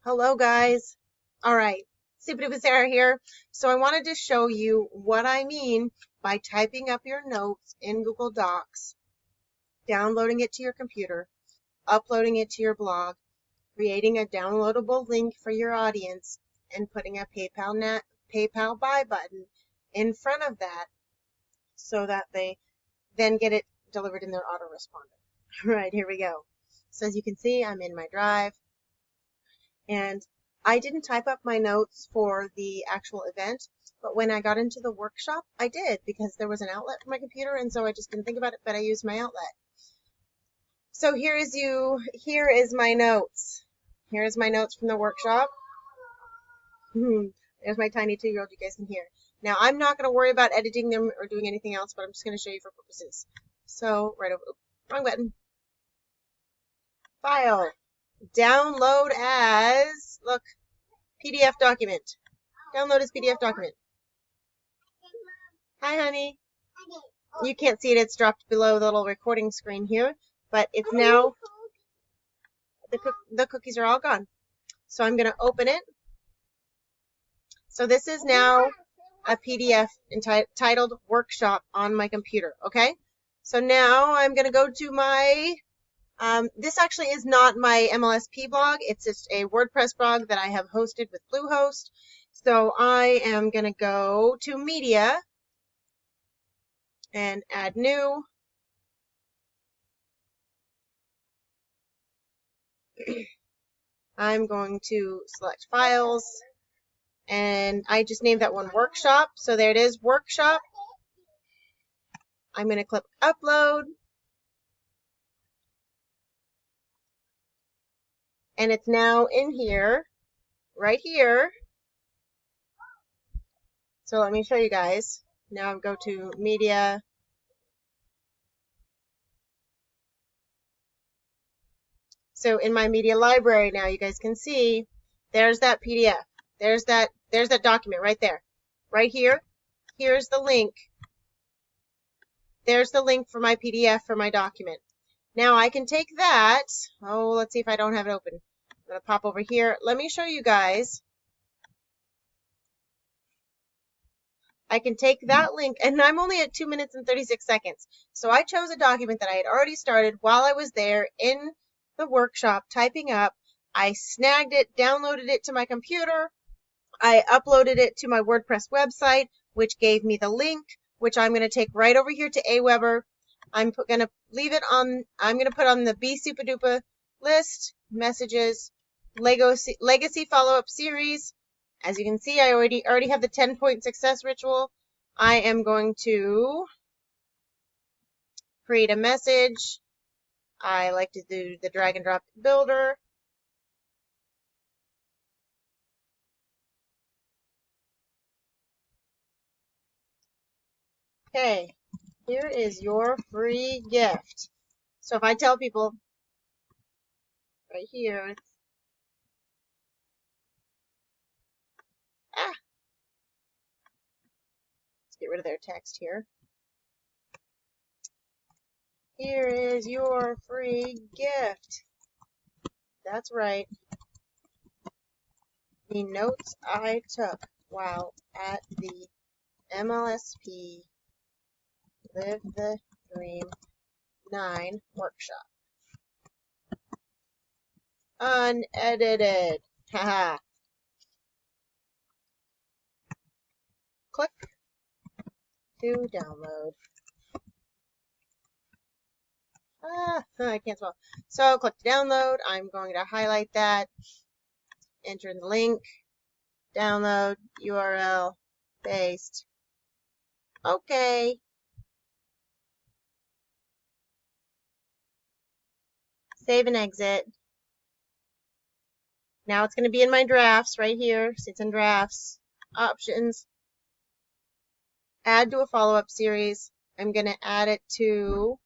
Hello guys. All right, Super Duper Sarah here. So I wanted to show you what I mean by typing up your notes in Google Docs, downloading it to your computer, uploading it to your blog, creating a downloadable link for your audience, and putting a PayPal buy button in front of that so that they then get it delivered in their autoresponder. All right, here we go. So as you can see, I'm in my drive. And I didn't type up my notes for the actual event, but when I got into the workshop, I did because there was an outlet for my computer, and so I just didn't think about it, but I used my outlet. So here is my notes. Here's my notes from the workshop. There's my tiny 2-year-old, you guys can hear. Now, I'm not going to worry about editing them or doing anything else, but I'm just going to show you for purposes. So, right over, wrong button. File. Download as, look, PDF document. Download as PDF document. Hi, honey. You can't see it. It's dropped below the little recording screen here, but it's now, the cookies are all gone. So I'm going to open it. So this is now a PDF entitled Workshop on my computer, okay? So now I'm going to go to my, this actually is not my MLSP blog. It's just a WordPress blog that I have hosted with Bluehost. So I am going to go to Media and add new. I'm going to select files, and I just named that one workshop. So there it is, workshop. I'm going to click upload, and it's now in here, right here. So let me show you guys. Now go to media. So in my media library now, you guys can see there's that PDF. There's that document right there. Right here. Here's the link. There's the link for my PDF for my document. Now I can take that. Oh, let's see if I don't have it open. I'm going to pop over here. Let me show you guys. I can take that link, and I'm only at 2 minutes and 36 seconds. So I chose a document that I had already started while I was there in the workshop typing up. I snagged it, downloaded it to my computer. I uploaded it to my WordPress website, which gave me the link, which I'm going to take right over here to Aweber. I'm going to leave it on, I'm going to put on the Be Super Duper list, messages, legacy follow-up series. As you can see, I already have the 10-point success ritual. I am going to create a message. I like to do the drag and drop builder. Okay, here is your free gift. So if I tell people right here, let's get rid of their text here. Here is your free gift. That's right. The notes I took while at the MLSP Live the Dream 9 workshop. Unedited. Haha. Click to download. I can't spell. So click to download. I'm going to highlight that. Enter the link. Download. URL. Paste. Okay. Save and exit. Now it's going to be in my drafts right here. It's in drafts. Options. Add to a follow-up series. I'm going to add it to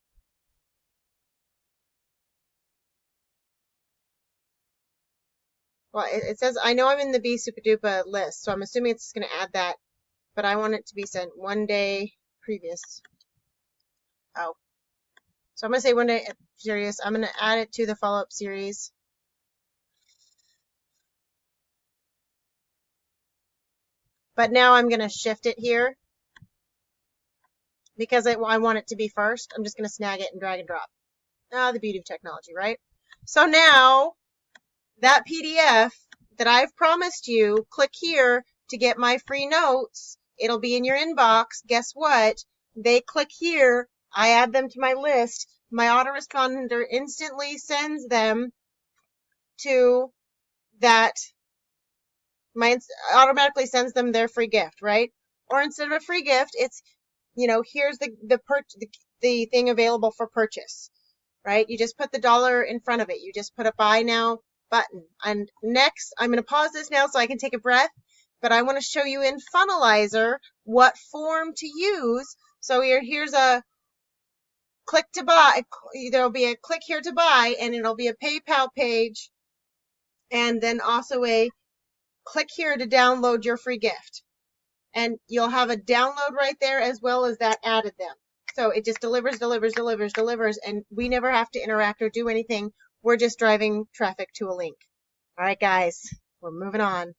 well, it says, I know I'm in the Be Super Duper list, so I'm assuming it's going to add that, but I want it to be sent 1 day previous. Oh. So I'm going to say 1 day serious. I'm going to add it to the follow-up series. But now I'm going to shift it here because I want it to be first. I'm just going to snag it and drag and drop. Ah, the beauty of technology, right? So now that PDF that I've promised you, click here to get my free notes. It'll be in your inbox. Guess what? They click here. I add them to my list. My autoresponder instantly sends them to that. Automatically sends them their free gift, right? Or instead of a free gift, it's, here's the thing available for purchase, right? You just put the dollar in front of it. You just put a buy now button. And next, I'm going to pause this now so I can take a breath, but I want to show you in Funnelizer what form to use. So here's a click to buy. There'll be a click here to buy, and it'll be a PayPal page, and then also a click here to download your free gift. And you'll have a download right there as well as that added them. So it just delivers, and we never have to interact or do anything. We're just driving traffic to a link. All right, guys, we're moving on.